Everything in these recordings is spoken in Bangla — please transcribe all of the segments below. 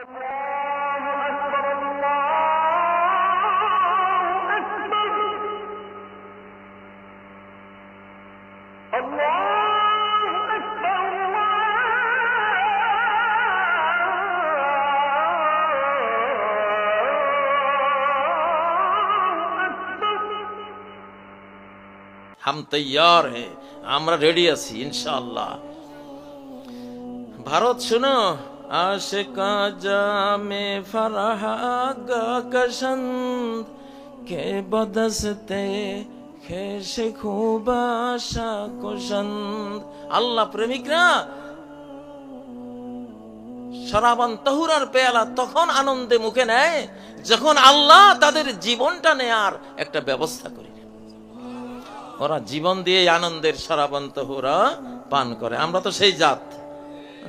हम तैयार हैं, আমরা রেডি আছি ইনশাআল্লাহ। ভারত শুনো, আশিকা জামে ফরহাগা কশন্দ কে বদসতে খেশে খুবাশা কুশন্দ। আল্লাহ প্রেমিকরা শরাবান তহুরার পেয়ালা তখন আনন্দে মুখে নেয় যখন আল্লাহ তাদের জীবনটা নেয়ার একটা ব্যবস্থা করে। ওরা জীবন দিয়ে আনন্দের শরাবান তহুরা পান করে। আমরা তো সেই জাত,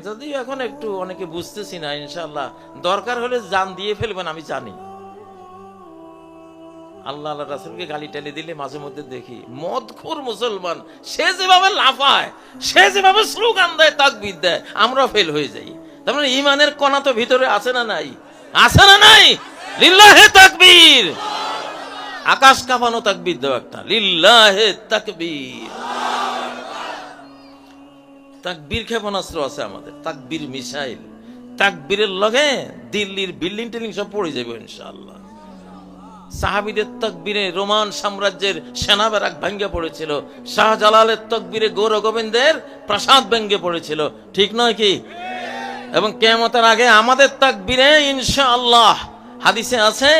যদিও এখন একটু অনেকে বুঝতেছি না। ইনশাআল্লাহ দরকার হলে জান দিয়ে ফেলবেন, আমি জানি। আল্লাহ আল্লাহ রাসূলকে গালি টালি দিলে মাঝে মধ্যে দেখি মদখোর মুসলমান, সে যেভাবে লাফায়, সে যেভাবে স্লোগান দেয়, তাকবীর দেয়, আমরা ফেল হয়ে যাই। তার মানে ইমানের কণা তো ভিতরে আছে না নাই? আছে না নাই? লিল্লাহে তাকবীর। আকাশ কাঁপানো তাকবীর দাও একটা, লিল্লাহে তাকবীর। তাকবীর ক্ষেপণাস্ত্র আছে আমাদের, তাকবীর মিসাইল। তাকবীরের লগে দিল্লির বিল্ডিং টিল্ডিং সব পড়ে যাবে ইনশাআল্লাহ। সাহাবীদের তাকবীরে রোমান সাম্রাজ্যের সেনা ব্যারাক ভেঙে পড়েছিল, শাহজালালের তাকবীরে গৌর গোবিন্দের প্রাসাদ ভেঙে পড়েছিল, ঠিক নয় কি? এবং কিয়ামতের আগে আমাদের তাকবীরে ইনশাআল্লাহ হাদিসে আছে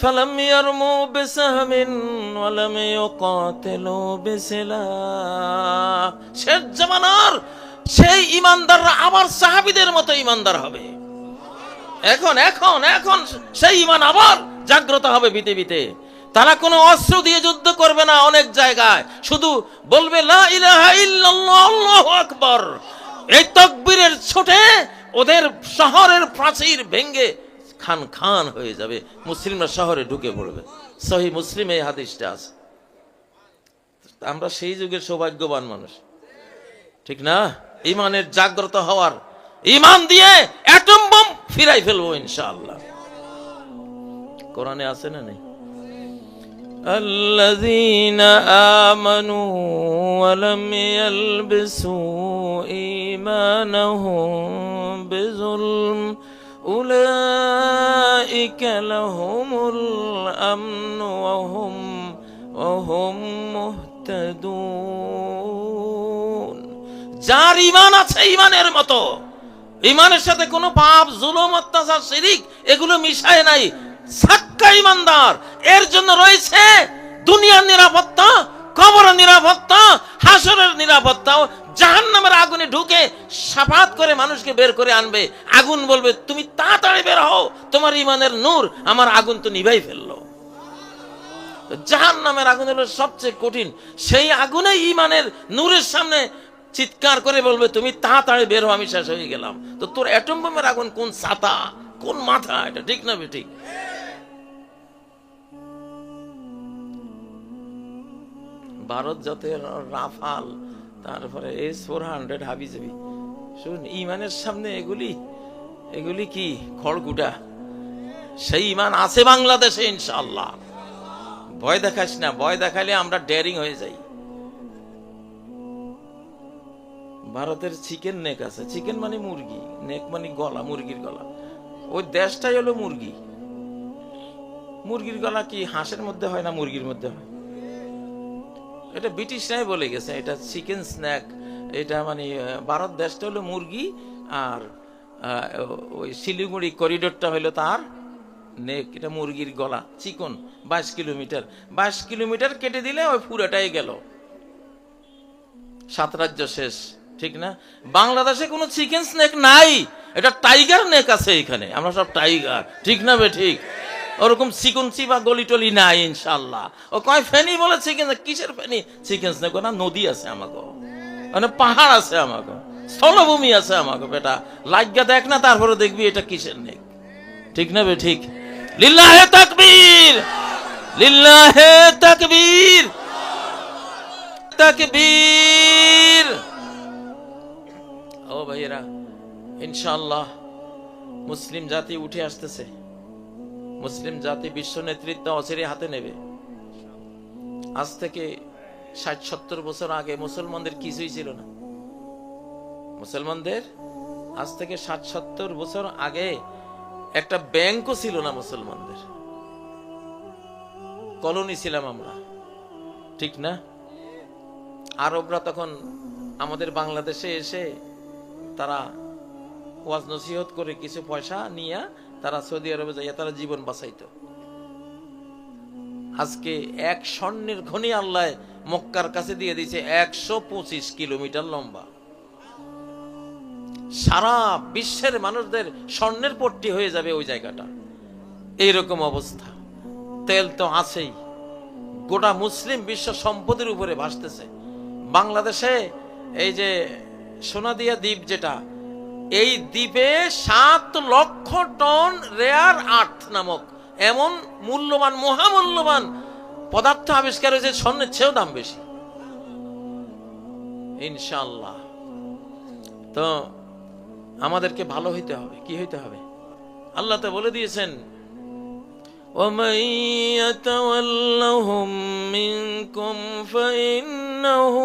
ফালাম ইয়ারমু বিসাহমিন ওয়ালাম ইউকাতিলু বিসিলাহ। শেষ জামানার সেই ঈমানদাররা আবার সাহাবীদের মতো ঈমানদার হবে। এখন এখন এখন সেই ঈমান আবার জাগ্রত হবে পৃথিবীতে। তারা কোনো অস্ত্র দিয়ে যুদ্ধ করবে না, অনেক জায়গায় শুধু বলবে লা ইলাহা ইল্লাল্লাহ আল্লাহু আকবার। এই তাকবীরের ছোটে ওদের শহরের প্রাচীর ভেঙে খান খান হয়ে যাবে, মুসলিমরা শহরে ঢুকে পড়বে। সহিহ মুসলিমে এই হাদিসটা আছে। আমরা সেই যুগের সৌভাগ্যবান মানুষ, ঠিক না? ঈমানের জাগ্রত হওয়ার, ঈমান দিয়ে অ্যাটম বম ফিরাই ফেলবো ইনশাআল্লাহ। কোরআনে আছে না নেই? আল্লাযীনা আমানু ওয়া লাম ইয়ালবিসু ঈমানাহুম বিযুলম উলাইকা লাহুমুল আমনু ওয়া হুম মুহতাদুন। যার ঈমান আছে ঈমানের মতো, ঈমানের সাথে কোনো পাপ, জুলুম, অত্যাচার, শিরক এগুলো মিশায় নাই, সাক্কা ঈমানদার। এর জন্য রয়েছে দুনিয়ার নিরাপত্তা, কবরের নিরাপত্তা, হাসরের নিরাপত্তা। জাহান্নামের আগুনে ঢুকে শাফাত করে মানুষকে বের করে আনবে। আগুন বলবে তুমি তাড়াতাড়ি বের হও, তোমার ঈমানের নূর আমার আগুন তো নিভাই ফেললো। জাহান্নামের আগুন হলো সবচেয়ে কঠিন। সেই আগুনে ঈমানের নূরের সামনে চিৎকার করে বলবে তুমি তাড়াতাড়ি বের হও, আমি শেষ হয়ে গেলাম। তো তোর অ্যাটম বোমের আগুন কোন ছাতা, কোন মাথা? এটা ঠিক না বেঠিক? ভারত যত রাফাল, তারপরে S-400 হাবিজাবি, শুন ঈমানের সামনে এগুলি কি খড়কুটা? সেই ঈমান আছে বাংলাদেশে ইনশাআল্লাহ। ভয় দেখাস না, ভয় দেখালে আমরা ডেয়ারিং হয়ে যাই। ভারতের চিকেন নেক আছে, চিকেন মানে মুরগি, নেক মানে গলা, মুরগির গলা। ওই দেশটাই হলো মুরগি। মুরগির গলা কি হাঁসের মধ্যে হয় না মুরগির মধ্যে হয়? এটা ব্রিটিশরাই বলে গেছে, এটা চিকেন স্ন্যাক। এটা মানে ভারত দেশটা হলো মুরগি, আর ওই শিলিগুড়ি করিডোরটা হলো তার নেক। এটা মুরগির গলা, চিকন। 22 কিলোমিটার কেটে দিলে ওই পুরাটাই গেল, 7 রাজ্য শেষ, ঠিক না? বাংলাদেশে কোনো চিকেন স্নেক নাই, এটা টাইগার নেক আছে এখানে। আমরা সব টাইগার, ঠিক না বে ঠিক? ওরকম চিকন চিবা গলি টলি নাই ইনশাআল্লাহ। ও কয় ফেনি বলে চিকেন, কিসের ফেনি? চিকেন স্নেক না, নদী আছে আমাকে, মানে পাহাড় আছে আমাকে, স্থলভূমি আছে আমাকে। বেটা লাগিয়া দেখ না, তারপরে দেখবি এটা কিসের নেক, ঠিক না বে ঠিক? লিল্লাহে তাকবীর, লিল্লাহে তাকবীর, তাকবীর। ও ভাইয়েরা, ইনশাআল্লাহ মুসলিম জাতি উঠে আসতেছে, মুসলিম জাতি বিশ্ব নেতৃত্ব অচিরে হাতে নেবে। আজ থেকে 60-70 বছর আগে মুসলমানদের কিছুই ছিল না। মুসলমানদের আজ থেকে 60-70 বছর আগে একটা ব্যাংকও ছিল না মুসলমানদের। কলোনি ছিলাম আমরা, ঠিক না? আরবরা তখন আমাদের বাংলাদেশে এসে তারা ওয়াজ নসিহত করে কিছু পয়সা নিয়ে তারা সৌদি আরবে যাইয়া তারা জীবন বাঁচাইতো। আজকে এক স্বর্ণের খনি আল্লাহ মক্কার কাছে দিয়ে দিয়েছে, 125 কিলোমিটার লম্বা। সারা বিশ্বের মানুষদের স্বর্ণের পট্টি হয়ে যাবে ওই জায়গাটা। এইরকম অবস্থা। তেল তো আছেই, গোটা মুসলিম বিশ্ব সম্পদের উপরে ভাসতেছে। বাংলাদেশে এই যে সোনাদিয়া দ্বীপ, যেটা এই দ্বীপে 7 লক্ষ টন রেয়ার আর্থ নামক এমন মূল্যবান, মহামূল্যবান পদার্থ আবিষ্কার হয়েছে, স্বর্ণের চেয়েও দাম বেশি ইনশাআল্লাহ। তো আমাদেরকে ভালো হইতে হবে। কি হইতে হবে? আল্লাহ তো বলে দিয়েছেন, وَمَن يَتَوَلَّهُم مِّنكُمْ فَإِنَّهُ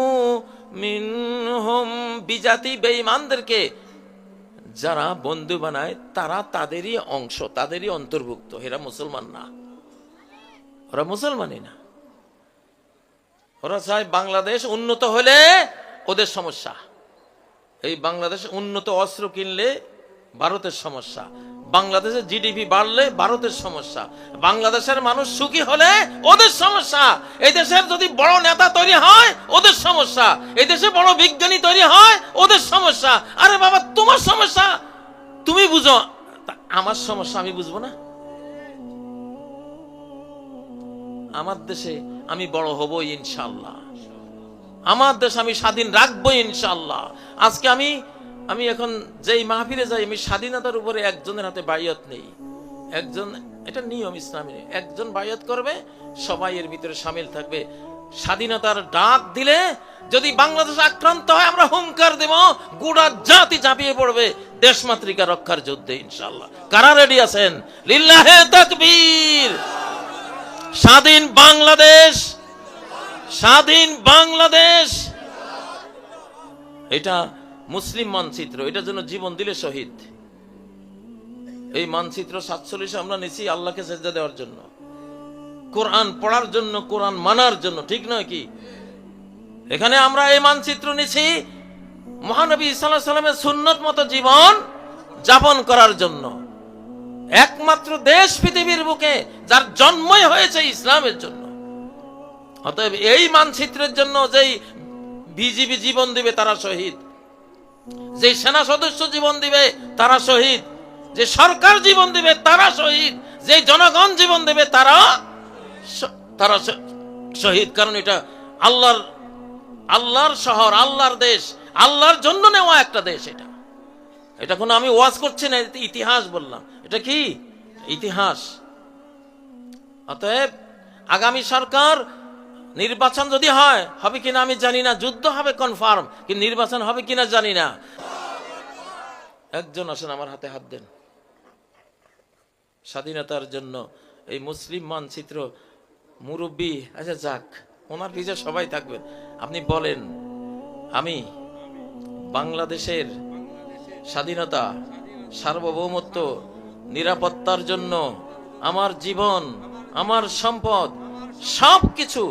مِنْهُمْ। বিজাতি বেঈমানদেরকে যারা বন্ধু বানায় তারা তাদেরই অংশ, তাদেরই অন্তর্ভুক্ত। এরা মুসলমান না, ওরা মুসলমানই না। ওরা চায় বাংলাদেশ উন্নত হলে ওদের সমস্যা, এই বাংলাদেশ উন্নত অস্ত্র কিনলে ভারতের সমস্যা, বাংলাদেশের জিডিপি বাড়লে ভারতের সমস্যা, বাংলাদেশের মানুষ সুখী হলে ওদের সমস্যা, এই দেশের যদি বড় নেতা তৈরি হয় ওদের সমস্যা, এই দেশে বড় বিজ্ঞানী তৈরি হয় ওদের সমস্যা। আরে বাবা, তোমার সমস্যা তুমি বুঝো, আমার সমস্যা আমি বুঝবো না? আমার দেশে আমি বড় হব ইনশাআল্লাহ, আমার দেশ আমি স্বাধীন রাখবো ইনশাআল্লাহ। আজকে আমি এখন যেই মাহফিলে যাই, আমি স্বাধীনতার উপরে একজনের হাতে বাইয়াত নেই। একজন, এটা নিয়ম ইসলামী, একজন বাইয়াত করবে, সবাই এর ভিতরে শামিল থাকবে। স্বাধীনতার ডাক দিলে যদি বাংলাদেশ আক্রান্ত হয়, আমরা হুঙ্কার দেব, গোটা জাতি ঝাঁপিয়ে পড়বে দেশমাতৃকা রক্ষার যুদ্ধে ইনশাআল্লাহ। কারা রেডি আছেন? লিল্লাহে তাকবীর। স্বাধীন বাংলাদেশ, স্বাধীন বাংলাদেশ, এটা মুসলিম মানচিত্র, এটার জন্য জীবন দিলে শহীদ। এই মানচিত্র 47 আমরা নিছি আল্লাহকে সেজদা দেওয়ার জন্য, কোরআন পড়ার জন্য, কোরআন মানার জন্য, ঠিক নয় কি? এখানে আমরা এই মানচিত্র নিছি মহানবী সাল্লাল্লাহু আলাইহি সাল্লামের সুন্নত মতো জীবন যাপন করার জন্য। একমাত্র দেশ পৃথিবীর বুকে যার জন্মই হয়েছে ইসলামের জন্য। অতএব এই মানচিত্রের জন্য যেই বিজিবি জীবন দিবে তারা শহীদ, যে সেনা সদস্য জীবন দিবে তারা শহীদ, যে সরকার জীবন দিবে তারা শহীদ, যে জনগণ জীবন দেবে তারা শহীদ। কারণ এটা আল্লাহর শহর, আল্লাহর দেশ, আল্লাহর জন্য নেওয়া একটা দেশ। এটা কোনো আমি ওয়াজ করছি না, ইতিহাস বললাম। এটা কি ইতিহাস? অতএব আগামী সরকার নির্বাচন যদি হয়, হবে কিনা আমি জানি না, যুদ্ধ হবে কনফার্ম, কিন্তু নির্বাচন হবে কিনা জানি না। একজন আসেন, আমার হাতে হাত দেন। স্বাধীনতার জন্য এই মুসলিম মানচিত্র মুরব্বী, আচ্ছা যাক, ওনার পিছে সবাই থাকবেন। আপনি বলেন, আমি বাংলাদেশের স্বাধীনতা, সার্বভৌমত্ব, নিরাপত্তার জন্য আমার জীবন, আমার সম্পদ সবকিছু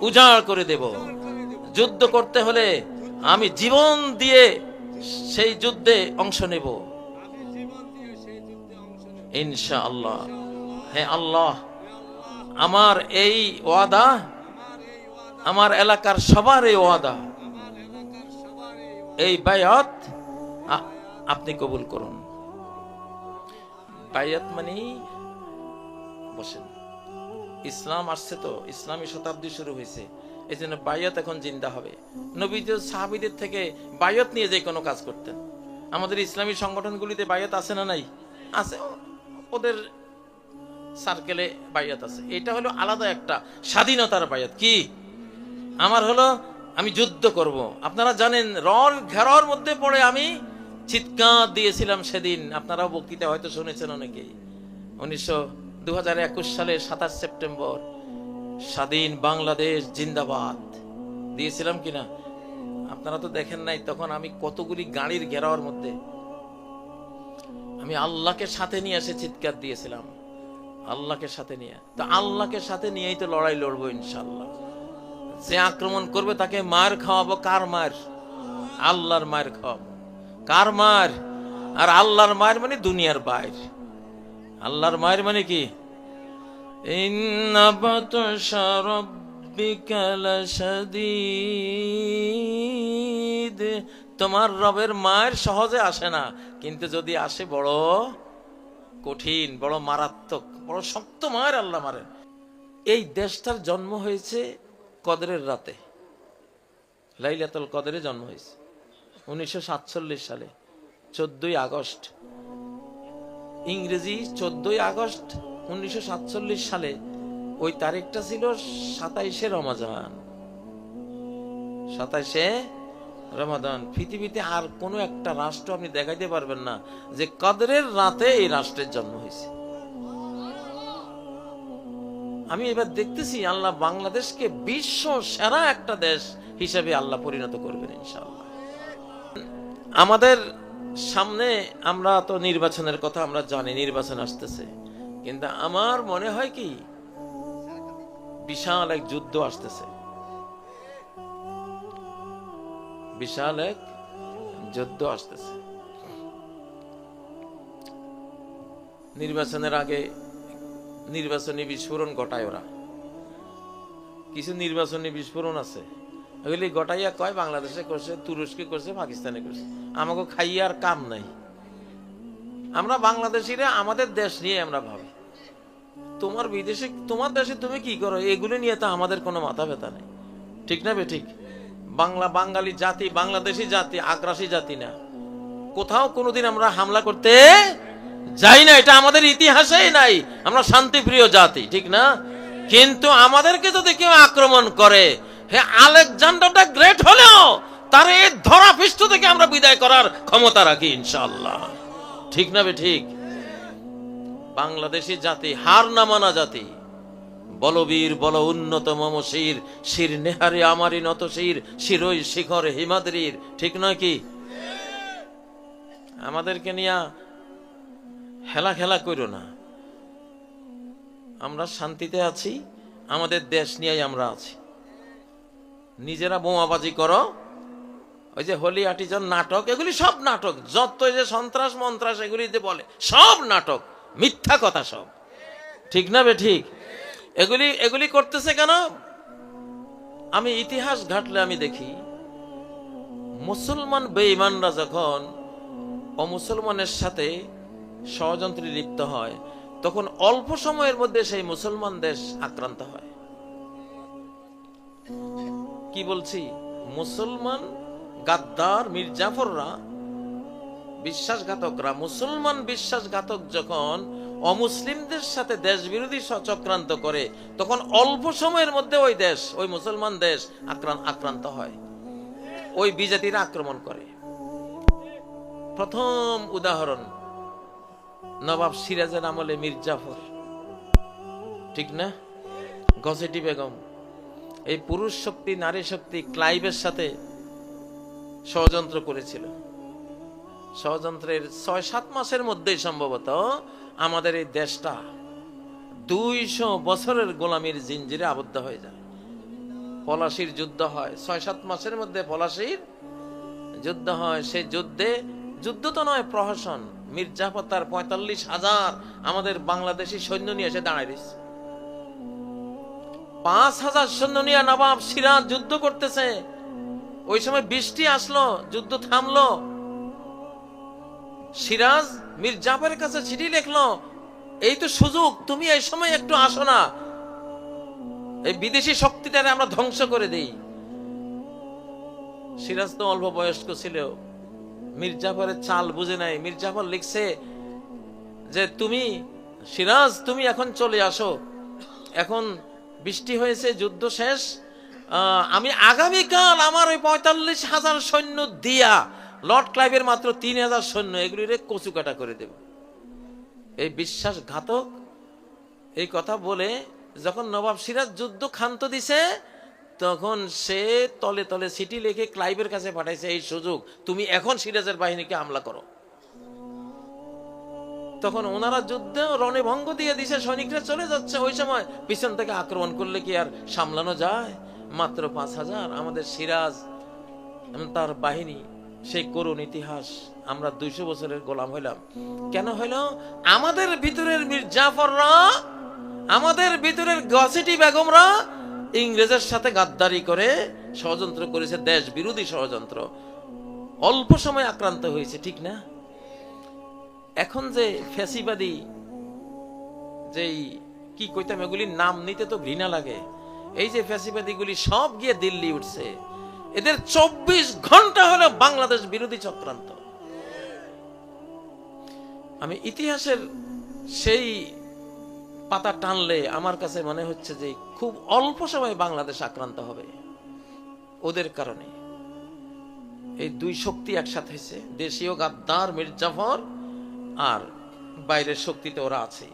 উজাড় করে দেব। যুদ্ধ করতে হলে আমি জীবন দিয়ে সেই যুদ্ধে অংশ নেব ইনশাআল্লাহ। হ্যাঁ আল্লাহ, আমার এই ওয়াদা, আমার এলাকার সবার এই ওয়াদা, এই বায়াত আপনি কবুল করুন। বায়াত মানে, বসেন, ইসলাম আসছে তো, ইসলামী শতাব্দী শুরু হয়েছে, এই জন্য বায়াত এখন জিন্দা হবে। নবীদের সাহাবীদের থেকে বায়াত নিয়ে যে কোনো কাজ করতেন। আমাদের ইসলামী সংগঠনগুলিতে বায়াত আছে না নাই? আছে, ওদের সার্কেলে বায়াত আছে। এটা হলো আলাদা একটা স্বাধীনতার বায়াত। কি আমার হলো, আমি যুদ্ধ করব। আপনারা জানেন, রণ ঘেরার মধ্যে পড়ে আমি চিৎকার দিয়েছিলাম সেদিন, আপনারাও বক্তৃতা হয়তো শুনেছেন অনেকেই। 2021 সালের 27 সেপ্টেম্বর, স্বাধীন বাংলাদেশ জিন্দাবাদ দিয়েছিলাম কিনা? আপনারা তো দেখেন নাই, তখন আমি কতগুলি গাড়ির ঘেরাওয়ার মধ্যে আমি আল্লাহকে সাথে নিয়ে এসে চিৎকার দিয়েছিলাম, আল্লাহকে সাথে নিয়ে। তো আল্লাহকে সাথে নিয়েই তো লড়াই লড়বো ইনশাল্লাহ। যে আক্রমণ করবে তাকে মার খাওয়াবো। কার মার? আল্লাহর মার খাওয়াবো। কার মার? আর আল্লাহর মায়ের মানে দুনিয়ার বাইর। আল্লাহর মায়ের মানে কি? ইন্না বাতশা রাব্বিকা লাশাদীদ। তোমার রবের মায়ের সহজে আসে না, কিন্তু যদি আসে বড় কঠিন, বড় মারাত্মক, বড় শক্ত মায়ের আল্লাহ মারেন। এই দেশটার জন্ম হয়েছে কদরের রাতে, লাইলাতুল কদরে জন্ম হয়েছে 1947 সালে 14ই আগস্ট। ইংরেজি 14ই আগস্ট 1947 সালে ওই তারিখটা ছিল 27শে রমাদান। 27শে রমাদান। পৃথিবীতে আর কোনো একটা রাষ্ট্র আপনি দেখাইতে পারবেন না যে কদরের রাতে এই রাষ্ট্রের জন্ম হয়েছে। আমি এবার দেখতেছি আল্লাহ বাংলাদেশকে বিশ্ব সেরা একটা দেশ হিসেবে আল্লাহ পরিণত করবেন ইনশাআল্লাহ। আমাদের সামনে, আমরা তো নির্বাচনের কথা আমরা জানি, নির্বাচন আসতেছে, কিন্তু আমার মনে হয় কি বিশাল এক যুদ্ধ আসতেছে, বিশাল এক যুদ্ধ আসতেছে। নির্বাচনের আগে নির্বাচনী বিস্ফোরণ ঘটায় ওরা। কিছু নির্বাচনী বিস্ফোরণ আছে, ওগুলি ঘটাইয়া কয় বাংলাদেশে করছে, তুরস্কে করছে, পাকিস্তানে করছে। আমাকে খাইয়ার কাম নাই। আমরা বাংলাদেশিরা আমাদের দেশ নিয়ে আমরা ভাবি, তোমার বিদেশে, তোমার দেশে তুমি কি করো, এগুলো নিয়ে তো আমাদের কোনো মাথা ব্যথা নেই। ঠিক না বে ঠিক? বাঙালি জাতি, বাংলাদেশি জাতি আগ্রাসী জাতি না। কোথাও কোনোদিন আমরা হামলা করতে যাই না, এটা আমাদের ইতিহাসেই নাই। আমরা শান্তিপ্রিয় জাতি, ঠিক না? কিন্তু আমাদেরকে যদি কেউ আক্রমণ করে, হে আলেকজান্ডারটা গ্রেট হলেও তার এই ধরা পৃষ্ঠ থেকে আমরা বিদায় করার ক্ষমতা রাখি ইনশাআল্লাহ। ঠিক না বে ঠিক? বাংলাদেশি জাতি হার না মানা জাতি। বলবীর বল উন্নত মম শির, শির নেহারে আমারই নত শির, শিরই শিখর হিমাদ্রির। ঠিক নয় কি? আমাদেরকে নিয়ে হেলা খেলা করো না। আমরা শান্তিতে আছি, আমাদের দেশ নিয়েই আমরা আছি। নিজেরা বোমাবাজি করো, ওই যে হোলি আর্টিজান নাটক, এগুলি সব নাটক। যত যে সন্ত্রাস মন্ত্রাস এগুলি যে বলে সব নাটক, মিথ্যা কথা সব। ঠিক না বে ঠিক? এগুলি করতেছে কেন? আমি ইতিহাস ঘাটলে আমি দেখি, মুসলমান বেঈমানরা যখন অমুসলমানের সাথে ষড়যন্ত্রে লিপ্ত হয়, তখন অল্প সময়ের মধ্যে সেই মুসলমান দেশ আক্রান্ত হয়। কি বলছি? মুসলমান গাদ্দার মির্জাফররা, বিশ্বাসঘাতকরা, মুসলমান বিশ্বাসঘাতক যখন অমুসলিমদের সাথে দেশ বিরোধী চক্রান্ত করে, তখন অল্প সময়ের মধ্যে ওই দেশ, ওই মুসলমান দেশ আক্রান্ত হয়, ওই বিজাতিরা আক্রমণ করে। প্রথম উদাহরণ নবাব সিরাজের আমলে মির্জাফর, ঠিক না? গজেটি বেগম, এই পুরুষ শক্তি নারী শক্তি ক্লাইভের সাথে ষড়যন্ত্র করেছিল। ষড়যন্ত্রের 6-7 মাসের মধ্যেই সম্ভবত আমাদের এই দেশটা 200 বছরের গোলামির জিঞ্জিরে আবদ্ধ হয়ে যায়। পলাশির যুদ্ধ হয় 6-7 মাসের মধ্যে, পলাশির যুদ্ধ হয়। সেই যুদ্ধে, যুদ্ধ তো নয়, প্রহসন। মির্জাফর তার 45,000 আমাদের বাংলাদেশি সৈন্য নিয়ে এসে দাঁড়ায় দিচ্ছে। 5,000 সৈন্য নিয়ে নবাব সিরাজ যুদ্ধ করতেছে। ওই সময় বৃষ্টি আসলো, যুদ্ধ থামলো। সিরাজ মির্জাফরের কাছে চিঠি লিখলো, এই তো সুযোগ, তুমি এই সময় একটু আসো না, এই বিদেশি শক্তিটারে আমরা ধ্বংস করে দেই। সিরাজ তো অল্প বয়স্ক ছিল, মির্জাফরের চাল বুঝে নাই। মির্জাফর লিখছে যে তুমি সিরাজ, তুমি এখন চলে আসো, এখন বৃষ্টি হয়েছে, যুদ্ধ শেষ, আমি আগামীকাল আমার ওই 45,000 সৈন্য দিয়া লর্ড ক্লাইভের মাত্র 3000 সৈন্য, এগুলিরে কচু কাটা করে দেব। এই বিশ্বাসঘাতক এই কথা বলে যখন নবাব সিরাজ যুদ্ধ ক্ষান্ত দিছে, তখন সে তলে তলে চিঠি লিখে ক্লাইভের কাছে পাঠাইছে, এই সুযোগ তুমি এখন সিরাজের বাহিনীকে হামলা করো। তখন ওনারা যুদ্ধে রণে ভঙ্গ দিয়ে দিছে, সৈনিকরা চলে যাচ্ছে। ওই সময় পিছন থেকে আক্রমণ করলে কি আর সামলানো যায়? মাত্র 5000 আমাদের সিরাজ তার বাহিনী, সেই করুণ ইতিহাস। আমরা 200 বছরের গোলাম হইলাম। কেন হইল? আমাদের ভিতরের মির্জাফররা, আমাদের ভিতরের গসিটি বেগমরা ইংরেজের সাথে গাদ্দারি করে ষড়যন্ত্র করেছে, দেশ বিরোধী ষড়যন্ত্র। অল্প সময় আক্রান্ত হয়েছে, ঠিক না? এখন যে ফ্যাসিবাদী, যেই কি কইতাম, এগুলির নাম নিতে তো ঘৃণা লাগে। এই যে ফ্যাসিবাদীগুলি সব গিয়ে দিল্লি উঠছে, এদের 24 ঘন্টা হলো বাংলাদেশ বিরোধী চক্রান্ত। আমি ইতিহাসের সেই পাতা টানলে আমার কাছে মনে হচ্ছে যে খুব অল্প সময় বাংলাদেশ আক্রান্ত হবে ওদের কারণে। এই দুই শক্তি একসাথে হয়েছে, দেশীয় গাদ্দার মির্জাফর আর বাইরের শক্তিতে ওরা আছে।